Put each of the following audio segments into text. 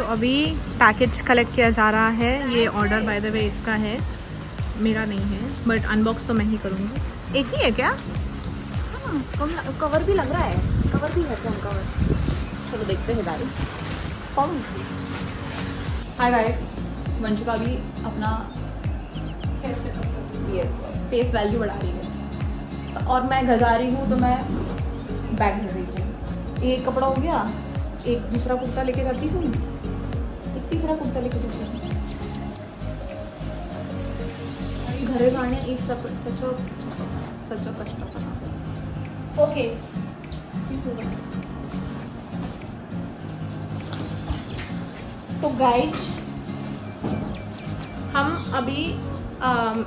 तो अभी package collect किया जा रहा है। ये ऑर्डर बाय द वे इसका है, मेरा नहीं है, बट अनबॉक्स तो मैं ही करूँगी। एक ही है क्या? हाँ, कवर भी लग रहा है, कवर भी है फोन कवर। चलो देखते हैं गाइस। कौन? हाय गाइस, वंशिका भी अपना फेस वैल्यू बढ़ा रही है और मैं घर जा रही हूँ, तो मैं बैग भर रही हूँ। एक कपड़ा हो गया, एक दूसरा कुर्ता लेके जाती हूँ, एक तीसरा कुर्ता लेके जाती हूँ। घरे जाने इज सच कष्ट। ओके तो गाइज हम अभी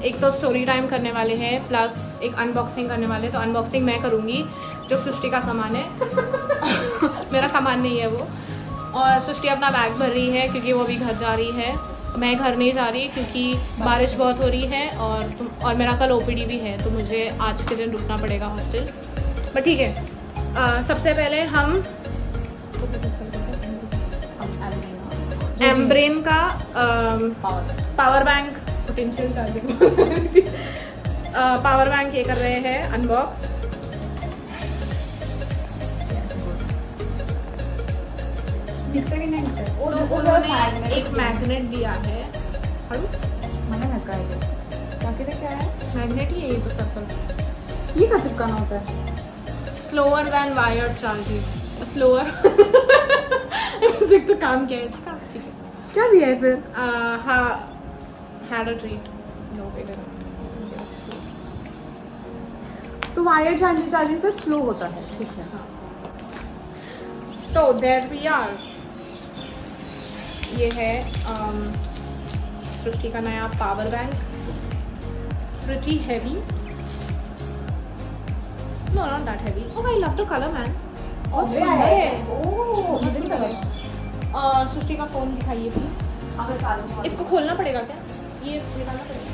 एक तो स्टोरी टाइम करने वाले हैं, प्लस एक अनबॉक्सिंग करने वाले हैं। तो अनबॉक्सिंग मैं करूँगी, जो सृष्टि का सामान है मेरा सामान नहीं है वो। और सृष्टि अपना बैग भर रही है क्योंकि वो अभी घर जा रही है। मैं घर नहीं जा रही क्योंकि बारिश बहुत हो रही है और मेरा कल ओपीडी भी है, तो मुझे आज के दिन रुकना पड़ेगा हॉस्टल। बट ठीक है, सबसे पहले हम एम्ब्रेन का power bank potential charging power bank ये कर रहे हैं अनबॉक्स। तो उन्होंने एक मैग्नेट दिया है। क्या है मैग्नेट ही है ये तो सर्कल। ये क्या चिपकाना होता है? Slower then wired charging. Slower तो काम क्या है इसका? ठीक है, क्या दिया है फिर? हाँ, had a treat. No, it didn't. तो वायर चार्जिंग से स्लो होता है, ठीक है। हाँ। तो देयर वी आर। ये है सृष्टि का नया power bank, pretty heavy. No, not that heavy. Oh, I love the colour man. और सुंदर है। ओह, मुझे नहीं लगा। सृष्टि का फोन दिखाइए प्लीज। अगर चार्जिंग इसको खोलना पड़ेगा क्या? ये निकालना पड़ेगा?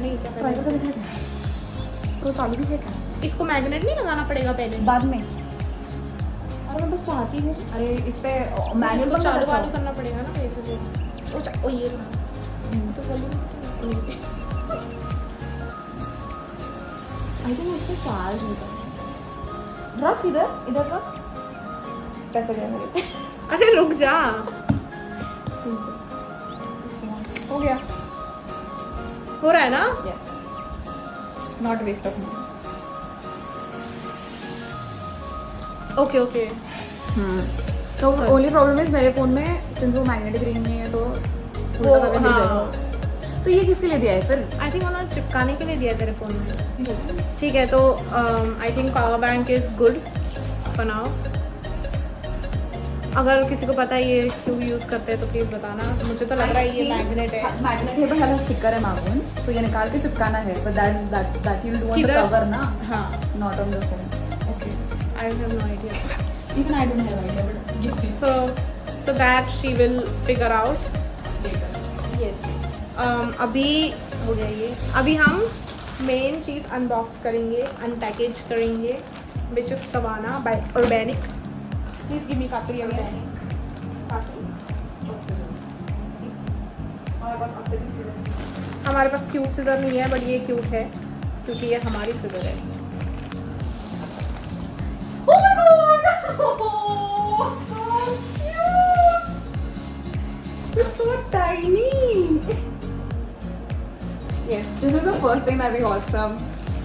नहीं, क्या तो चालू भी है। इसको मैग्नेट नहीं लगाना पड़ेगा पहले? बाद में। अरे मैं बस चाहती हूँ। अरे इस पे मैनुअल को चालू वालू करना पड़ेगा ना कैसे से। ओ ये तो आई थिंक इससे चार्ज होता है। रख इधर रख। पैसे गए मेरे। अरे रुक जा। हो गया, हो रहा है ना? Yes, not waste of money. Okay okay. तो ओनली प्रॉब्लम इज मेरे फोन में सिंस वो मैग्नेटिक रिंग नहीं है तो वो हाँ। तो ये किसके लिए दिया है फिर? आई थिंक उन्होंने चिपकाने के लिए दिया है तेरे फोन में। ठीक है, तो I think power bank is good for now. अगर किसी को पता है ये क्यों यूज़ करते हैं तो प्लीज़ बताना। मुझे तो लग रहा है ये मैग्नेट है। मैग्नेट है, बस स्टिकर है मामून, तो ये निकाल के चिपकाना है, but that you will do on the cover ना। हाँ, not on the phone. Okay, I have no idea. Even I don't have idea, but gives you so that she will figure out later. Yes. अभी हो गया ये। अभी हम main चीज़ unbox करेंगे, unpackage करेंगे, which is Savannah by organic. Please give me काकरी organic. हमारे पास क्यूट सिजर नहीं है, बट ये क्यूट है क्योंकि ये हमारी सिजर है। Oh my God! Oh, so cute! It's so tiny. Yes, this is the first thing that we got from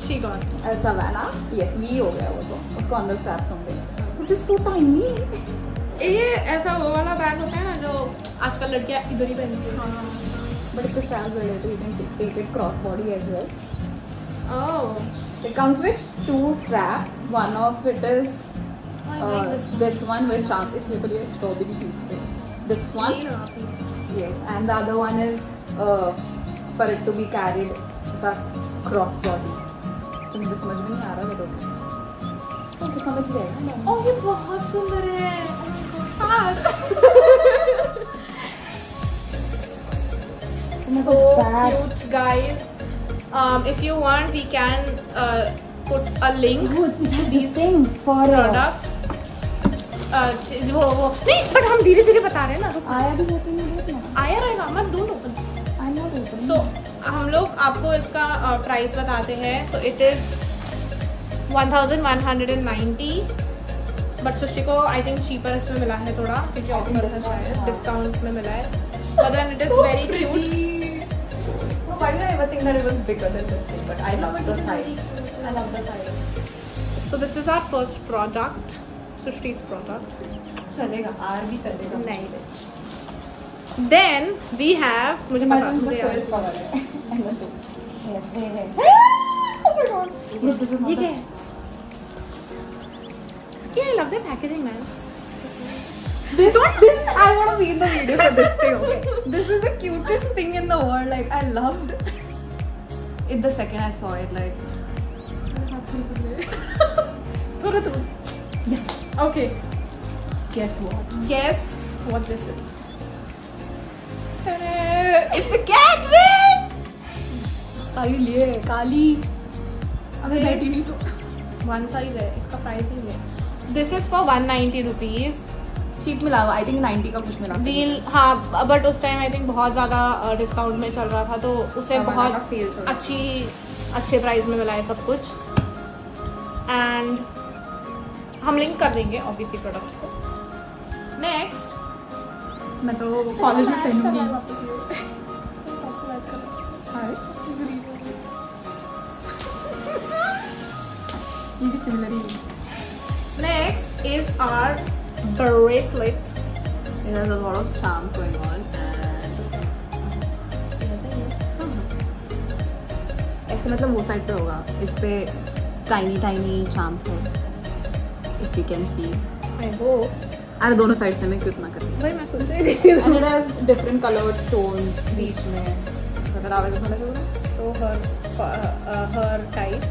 She got. Savannah. Yes, we हो गया वो तो, उसको अंदर straps होंगे। Which is so tiny. ये ऐसा वो वाला बैग होता है ना जो आजकल लड़कियां इधर ही पहनती हैं। हाँ, but it's the straps are so you can take it cross body as well. Oh. It comes with 2 straps. One of it is I like this one with charms. It's literally a strawberry teaspoon. This one, yes, and the other one is for it to be carried as a cross body. तो मुझे समझ में नहीं आ रहा है okay, समझ जाएगा। Oh, ये बहुत सुंदर है। So cute, guys. If you want, we can put a link to these for products. वो नहीं, बट हम धीरे धीरे बता रहे हैं ना। रुक, आया भी है कि नहीं देखना। आया रहेगा, मत दो लोग। I am not open. So हम लोग आपको इसका प्राइस बताते हैं। So it is 1190, but Srishti को आई थिंक चीपर इसमें मिला है थोड़ा, क्योंकि ऑफर है शायद, डिस्काउंट में मिला है। But then it is very cute. Why did I ever think that it was bigger than this thing? But I love the size. I love the size. So this is our first product, Srishti's product. चलेगा, are भी चलेगा। नहीं। Then we have, मुझे पता Imagine मुझे the याद first है। cover है। And then two. Yes, hey. Oh my god. Look, this is ये not क्या the... है? Yeah, I love the packaging, man. This, I want to be in the video for this thing, okay? This is the cutest thing in the world. Like, I loved it the second I saw it. Like, थोड़ा दूर। yes. Okay. Guess what? Guess what this is? It's a cat ring. काली लिए काली। अबे This- बैठी नहीं तो। One size है, इसका price नहीं है। This is for 190 rupees. Cheap मिला हुआ। I think 90 का कुछ मिला। व्हील, हाँ, बट उस टाइम आई थिंक बहुत ज़्यादा डिस्काउंट में चल रहा था, तो उसे हाँ, बहुत बनाना sale चल रहा था। अच्छे प्राइस में मिला है सब कुछ। एंड हम लिंक कर देंगे ऑब्वियसली प्रोडक्ट्स को। नेक्स्ट, मैं तो कॉलेज में पहनूंगी। हाय। ये भी सिमिलर ही है। Next is our bracelet. It has a lot of charms going on and ऐसे मतलब वो साइड पे होगा। इस पे टाइनी चार्म्स है। If you can see. I hope, अरे दोनों साइड से मैं क्यों इतना कर रही भाई मैं सोच रही थी। हूँ। And it has different colored stones बीच में। अगर आवाज़ होने से So her type,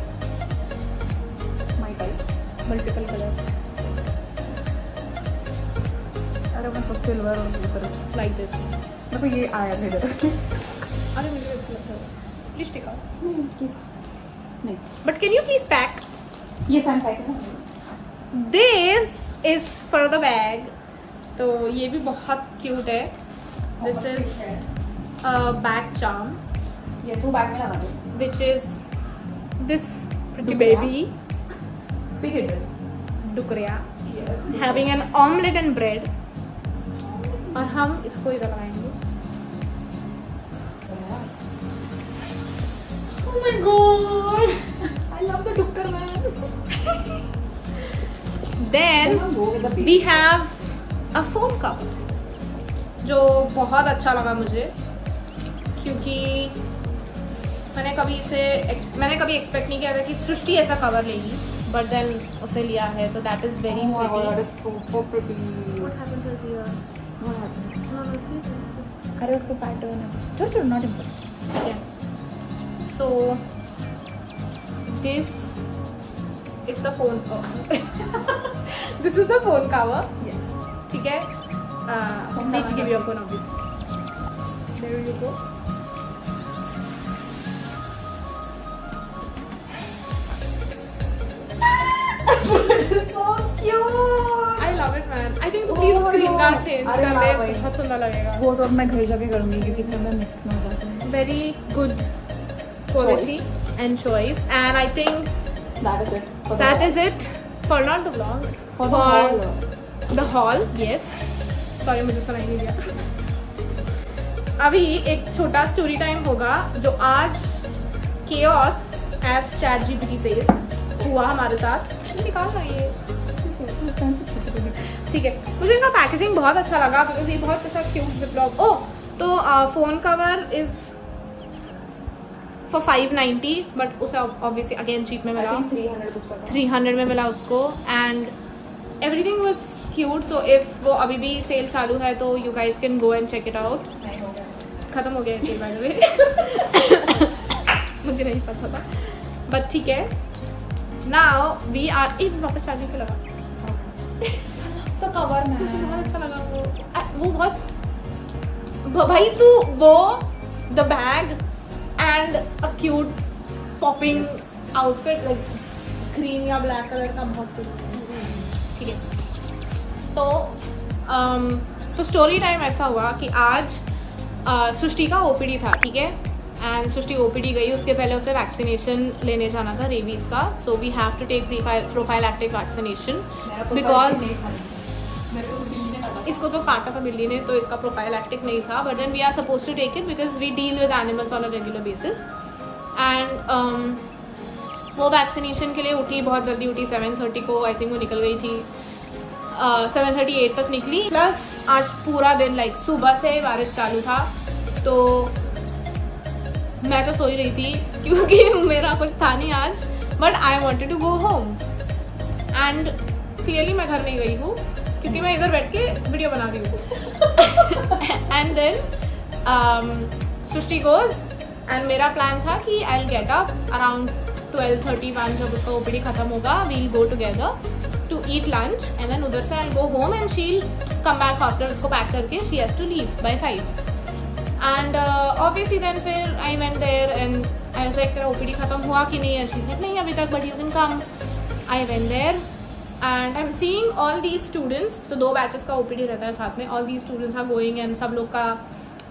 my type. multiple colors अरे मैं तो सिल्वर और ब्लू तरफ like this. देखो ये आया था इधर। अरे मुझे अच्छा लगता है। Please take out. Next But can you please pack? ये सैम पैक है। This is for the bag. तो ये भी बहुत क्यूट है। This is a bag charm, ये तो बैग में लगा दो। which is this pretty Dukriya. baby Big it is. Dukriya Yes. having an omelette and bread. और हम इसको इधर लगाएंगे। Oh my god! I love the Dukkar man. Then Go with the we have a phone cover, जो बहुत अच्छा लगा मुझे, क्योंकि मैंने कभी एक्सपेक्ट नहीं किया था कि सृष्टि ऐसा कवर लेगी, बट देन उसे लिया है, so that is very Oh my god, that pretty. is super pretty. What happened to his ears? What happened? No, see, this. अरे उसको पैटर्न है। Don't you not impressed? Okay. So this is the phone cover. This is the phone cover. Yes. ठीक है? Please give your phone obviously. There you go. So cute. I love it, man. I think Oh please my screen God. guard change अरे कर हाँ ले, भाई। बहुत सुंदर लगेगा। वो तो अब मैं घर जाके करूँगी क्योंकि फिर मैं मिक्स में हो जाती हूँ। Very good quality and choice, and I think That is it. For the that vlog. is it for not the vlog. For the haul. The haul, yes. Sorry, मुझे सुनाई नहीं दिया। अभी एक छोटा स्टोरी टाइम होगा जो आज chaos as ChatGPT says हुआ हमारे साथ। निकाल रहा है ये। ठीक है, मुझे इनका पैकेजिंग बहुत अच्छा लगा बिकॉज ये बहुत ऐसा क्यूट जिपलॉक। ओह, तो phone cover is for 590, but उसे ऑब्वियसली अगेन चीप में I मिला, think 300 कुछ का था। 300 में मिला उसको, and everything was cute. So if वो अभी भी सेल चालू है तो you guys can go and check it out. नहीं हो गया। ख़त्म हो गया सेल बाय द वे। मुझे नहीं पता था, बट ठीक है। नाउ वी आर एक वापस चार्जिंग पे लगा। तो कवर में मुझे बहुत अच्छा लगा वो बहुत भाई तू वो the bag and a cute popping outfit like green या ब्लैक कलर का बहुत cute। ठीक है, तो स्टोरी टाइम ऐसा हुआ कि आज सृष्टि का ओपीडी था, ठीक है, एंड सृष्टि ओपीडी गई, उसके पहले उसे वैक्सीनेशन लेने जाना था रेबीज़ का, so we have to take prophylactic vaccination because इसको तो काटा था बिल्ली ने, तो इसका प्रोफाइलैक्टिक नहीं था, but then we are suppose to take it because we deal with animals on a regular basis. And वो वैक्सीनेशन के लिए उठी, बहुत जल्दी उठी, 7:30 को आई थिंक वो निकल गई थी, 7:38 तक निकली, प्लस आज पूरा दिन लाइक सुबह से बारिश चालू था, तो मैं तो सो ही रही थी क्योंकि मेरा कुछ था नहीं आज, but I wanted to go home and clearly मैं घर नहीं गई हूँ क्योंकि मैं इधर बैठ के वीडियो बना रही हूँ। And then Srishti goes and मेरा प्लान था कि I will get up around 12:31 जब उसका ओपीडी खत्म होगा, we will go together to eat lunch and then उधर से I will go home and she will come back faster, उसको पैक करके she has to leave by 5 and obviously then फिर I went there and I was like तेरा OPD खत्म हुआ कि नहीं, शी सेड नहीं अभी तक, but you can come. I went there and I am seeing all these students, so 2 batches का ओपीडी रहता है साथ में, all these students are going and सब लोग का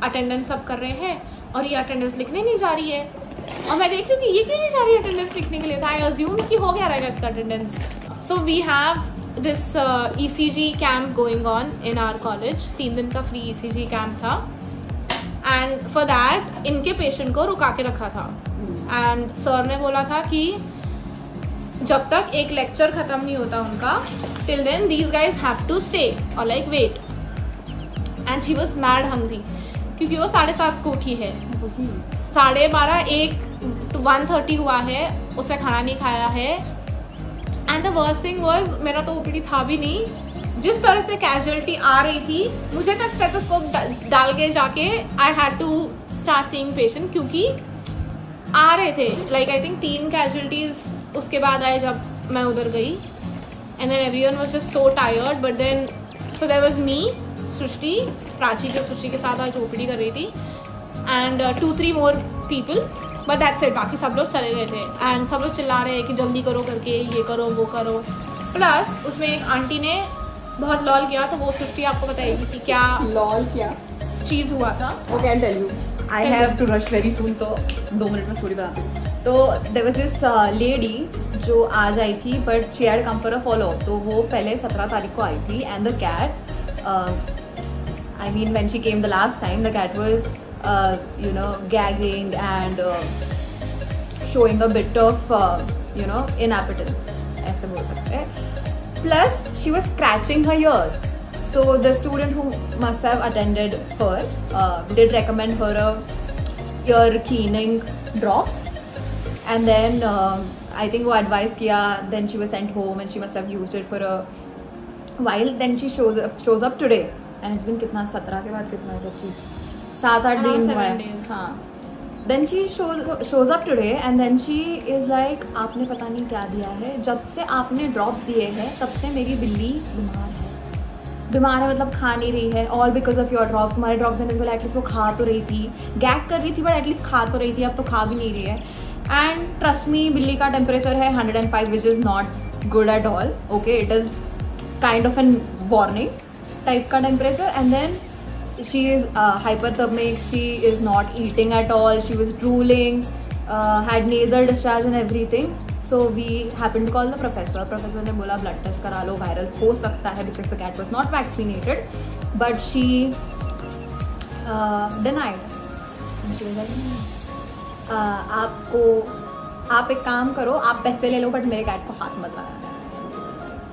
अटेंडेंस सब कर रहे हैं और ये अटेंडेंस लिखने नहीं जा रही है, और मैं देख रही हूँ कि ये क्यों नहीं जा रही है अटेंडेंस लिखने के लिए, था आई अज्यूम कि हो गया रहेगा इसका attendance. So we have this ECG camp going on in our college, 3 दिन का फ्री ECG कैंप था, एंड फॉर दैट इनके पेशेंट को रुका के रखा था, एंड सर ने बोला था कि जब तक एक लेक्चर ख़त्म नहीं होता उनका, till then these guys have to stay और like wait. And she was mad hungry क्योंकि वो 7:30 को उठी है, 12:30 1 1:30 हुआ है, उसने खाना नहीं खाया है। And the worst thing was मेरा तो ओपीडी था भी नहीं, जिस तरह से कैजुअलिटी आ रही थी मुझे तक स्टेथोस्कोप डाल के जाके I had to start seeing patient क्योंकि आ रहे थे, लाइक आई थिंक 3 कैजुअलिटीज़ उसके बाद आए जब मैं उधर गई, and then everyone was just so tired, but then so there was me, Srishti, Prachi जो सृष्टि के साथ आज ओपीडी कर रही थी, and 2-3 more people, but that's it, बाकी सब लोग चले गए थे, एंड सब लोग चिल्ला रहे हैं कि जल्दी करो करके, ये करो वो करो। प्लस उसमें एक आंटी ने बहुत लॉल किया, तो वो सृष्टि आपको बताएगी कि क्या लॉल क्या चीज़ हुआ था। Okay I tell you, I have to rush very soon, तो 2 मिनट में स्टोरी बनाती हूँ। तो देयर वाज दिस लेडी जो आज आई थी, but she had come for a follow, तो वो पहले 17 तारीख को आई थी, and the cat, I mean when she came the last time, the cat was you know gagging and showing a bit of you know inappetence, ऐसे बोल सकते हैं। Plus she was scratching her ears, so the student who must have attended her did recommend her a ear cleaning drops, and then I think वो advice किया, then she was sent home and she must have used it for a while, then she shows up today, and it's been कितना 17 के बाद कितना 7-8 दिन हुआ है, हाँ। Then she shows up today and then she is like, आपने पता नहीं क्या दिया है, जब से आपने ड्रॉप दिए हैं तब से मेरी बिल्ली बीमार है, मतलब खा नहीं रही है, all because of your drops. हमारे ड्रॉप्स देने के बाद एटलीस्ट वो खा तो रही थी, गैग कर रही थी, बट एटलीस्ट खा तो रही थी, अब तो खा भी नहीं रही है। एंड ट्रस्ट मी, बिल्ली का टेम्परेचर है 105, which is not good at all, okay, it is kind of an warning type का temperature. And then she is hyperthermic, she is not eating at all, she was drooling, had nasal discharge and everything, so we happened to call the professor ने बोला blood test करा लो, viral हो सकता है, because the cat was not vaccinated, but she denied, and she was like आप एक काम करो, आप पैसे ले लो, बट मेरे कैट को हाथ मत लगाना।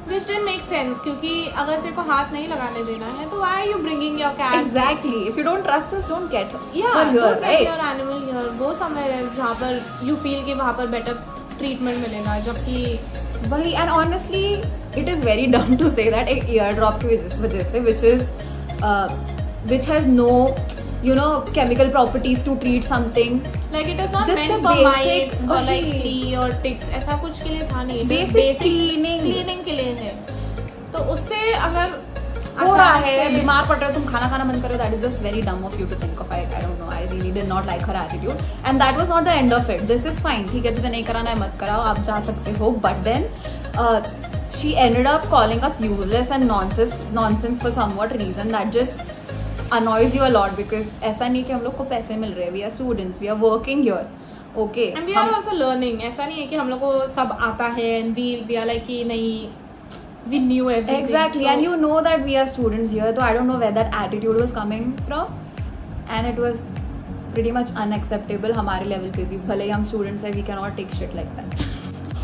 Which didn't make sense, क्योंकि अगर तेरे को हाथ नहीं लगाने देना है तो why are you bringing your cat? Exactly. If you don't trust us, don't get yeah, her here, don't right? get your animal here. Go somewhere else जहाँ पर you feel कि वहाँ पर better treatment मिलेगा, जबकि वही। And honestly, it is very dumb to say that एक ear drop की वजह से, which has no, you know, chemical properties to treat something. like it is not Just meant the for basics, mites or like वही। flea or ticks, ऐसा कुछ के लिए था नहीं, Basic cleaning के लिए है। तो उससे अगर हो रहा है, बीमार पड़ रहे हो, तुम खाना खाना बंद करो, that is just very dumb of you to think of. I don't know, I really did not like her attitude, and that was not the end of it. This is fine, ठीक है, तुझे नहीं कराना है मत कराओ, आप जा सकते हो, but then she ended up calling us useless and nonsense for somewhat reason that just annoys you a lot because ऐसा नहीं कि हम लोग को पैसे मिल रहे हैं, we are students, we are working here, okay. And we are also learning. ऐसा नहीं है कि हम लोग को सब आता है and we are like कि नहीं, we knew everything. Exactly, so, and you know that we are students here, so I don't know where that attitude was coming from, and it was pretty much unacceptable हमारे level पे भी, भले ही हम students हैं, we cannot take shit like that.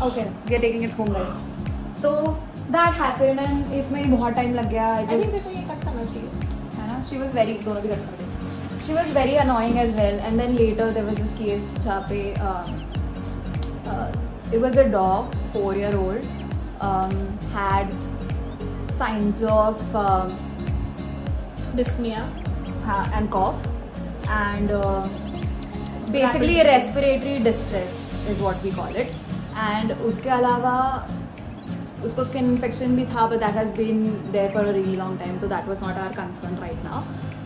Okay, we are taking it home guys. So that happened and इसमें बहुत time लग गया. I think देखो ये कट करना चाहिए. है ना? She was very, दोनों भी कट कर दे. She was very annoying as well, and then later there was this case जहाँ पे it was a dog, 4-year-old, had signs of Dyspnea. and cough and basically respiratory distress is what we call it. And उसके अलावा उसको skin infection भी था, but that has been there for a really long time, so that was not our concern right now.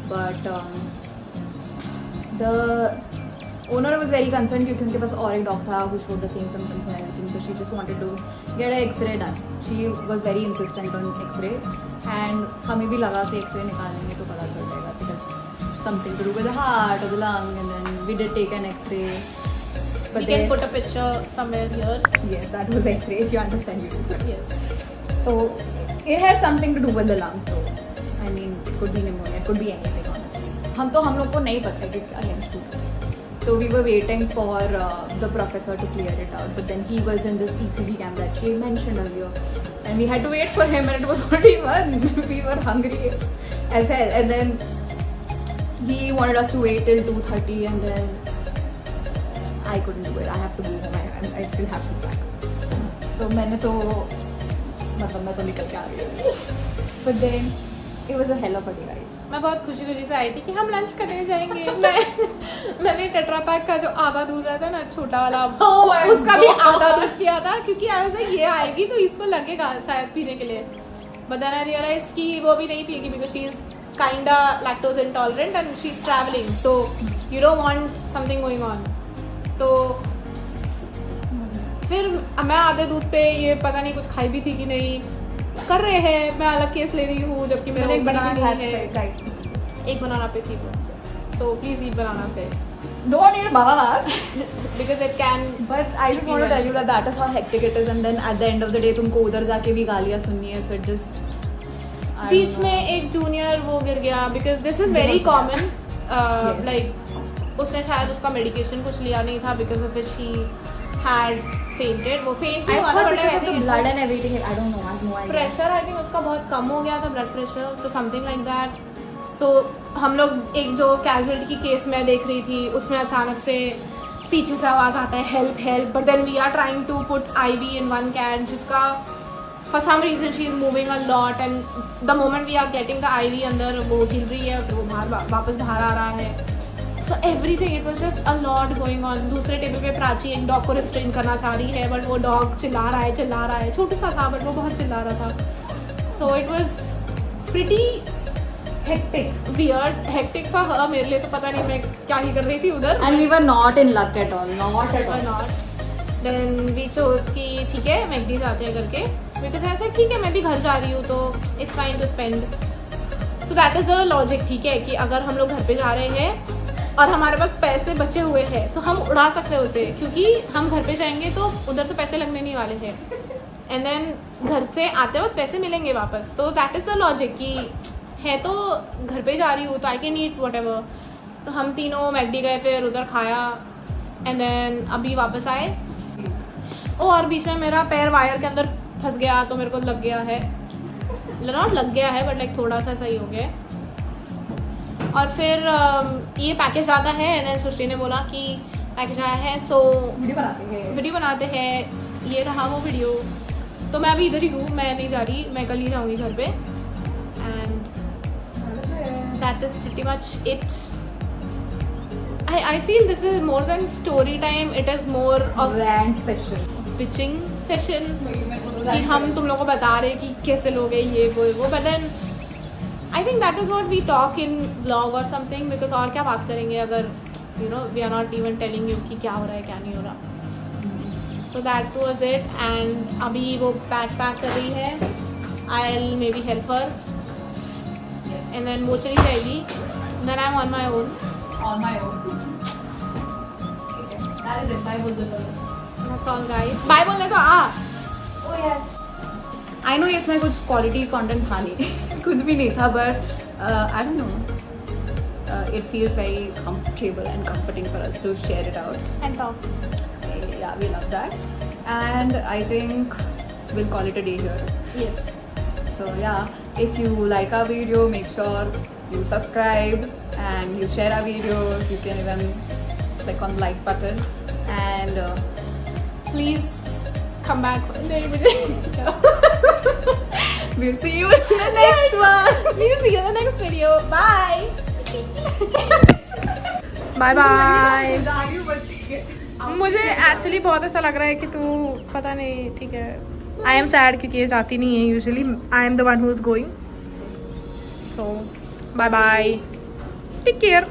But the owner was very concerned क्योंकि उनके पास और एक dog था who showed the same symptoms and everything, so she just wanted to get an X-ray done. She was very insistent on X-ray, and हमें भी लगा कि X-ray निकालेंगे तो पता चल जाएगा because something to do with the heart or the lung, and then we did take an X-ray. We can put a picture somewhere here. Yes, that was X-ray. If you understand, you do. Yes. So it has something to do with the lungs, though. I mean, it could be pneumonia, it could be anything, honestly. हम लोग को नहीं पता कि क्या against who. So we were waiting for the professor to clear it out, but then he was in this ECG camp that she mentioned earlier, and we had to wait for him, and it was already 1. We were hungry as hell, and then he wanted us to wait till 2:30, and then I couldn't do it. I have to go home. I still have to pack. तो मैंने तो मतलब मैं तो निकल के आ रही हूँ. But then it was a hell of a day, guys. मैं बहुत खुशी से आई थी कि हम लंच करने जाएंगे. मैंने टेट्रा पैक का जो आधा दूध रहता है ना, छोटा वाला, उसका भी आधा दूध किया था क्योंकि ऐसे ये आएगी तो इसको लगेगा शायद पीने के लिए. But then I realized कि वो भी नहीं पिएगी because she is kinda lactose intolerant and she's traveling, so you don't want something going on. तो फिर मैं आधे दूध पे ये पता नहीं कुछ खाई भी थी कि नहीं कर रहे हैं. मैं अलग केस ले रही हूँ जबकि मेरा एक बनाना नहीं है. एक बनाना पे थी वो. So please eat bananas, guys. Don't eat bananas. Because it can. But I just want to tell you that is how hectic it is, and then at the end of the day तुमको उधर जाके भी गालियाँ सुननी है, so just. बीच में एक junior वो गिर गया because this is very common. Like उसने शायद उसका मेडिकेशन कुछ लिया नहीं था because of which he had fainted. वो faint I हुआ thought था because of the blood and everything. I don't know. I have no idea. Pressure I think उसका बहुत कम हो गया था, blood pressure, so something like that. So हम लोग एक जो कैजुअलिटी की केस में देख रही थी उसमें अचानक से पीछे से आवाज़ आता है help help, but then we are trying to put IV in one can जिसका for some reason she is moving a lot, and the moment we are getting the IV अंदर वो हिल रही है, वो बाहर वापस बाहर आ रहा है. So everything, it was just a lot going on. दूसरे टेबल पे प्राची एक डॉग को रिस्ट्रेन करना चाह रही है, बट वो डॉग चिल्ला रहा है, छोटा सा था बट वो बहुत चिल्ला रहा था. So it was pretty hectic for her. मेरे लिए तो पता नहीं मैं क्या ही कर रही थी उधर. And we were not in luck at all. Not at all. Then we chose कि ठीक है मैकडी जाते हैं करके, because ऐसा ठीक है मैं भी घर जा रही हूँ तो it's fine to spend. So that is the logic. ठीक है कि अगर हम लोग घर पे जा रहे हैं और हमारे पास पैसे बचे हुए हैं तो हम उड़ा सकते हैं उसे, क्योंकि हम घर पे जाएंगे तो उधर तो पैसे लगने नहीं वाले हैं, एंड देन घर से आते वक्त पैसे मिलेंगे वापस. तो दैट इज़ द लॉजिक कि है तो घर पे जा रही हूँ तो I can eat what ever. तो हम तीनों मैकडी गए, फिर उधर खाया, एंड देन अभी वापस आए. और बीच में मेरा पैर वायर के अंदर फंस गया तो मेरे को लग गया है, नॉट लग गया है बट लाइक थोड़ा सा सही हो गया. और फिर ये पैकेज आता है, एंड देन सृष्टि ने बोला कि पैकेज आया है, सो वीडियो बनाते हैं. ये रहा वो वीडियो. तो मैं अभी इधर ही हूँ, मैं नहीं जा रही, मैं कल ही जाऊँगी घर पे. And that is pretty much it. I feel this is more than story time. It is more of rant session, pitching session. कि हम तुम लोगों को बता रहे कि कैसे लोग हैं ये वो. But then I think that is what we talk in vlog or something, because और क्या बात करेंगे अगर we are not even telling you कि क्या हो रहा है क्या नहीं हो रहा. So that was it. And अभी वो पैक कर रही है. I'll maybe help her. And then वो चली जाएगी. Then I'm on my own. On my own. That is it. Bye बोल दो चलो. That's all guys. Bye बोलने तो आ. Oh yes. I know इसमें कुछ क्वालिटी कंटेंट था नहीं. कुछ भी नहीं था, but I don't know. It feels very comfortable and comforting for us to share it out. And talk. Yeah, we love that. And I think we'll call it a day here. Yes. So yeah, if you like our video, make sure you subscribe and you share our videos. You can even click on the like button. And Please come back one day. we'll see you in the next one. We'll see you in the next video. Bye. Bye bye. मुझे actually बहुत ऐसा लग रहा है कि तू पता नहीं, ठीक है. आई एम सैड क्योंकि ये जाती नहीं है usually. I am the one who is going. So bye bye. Take care.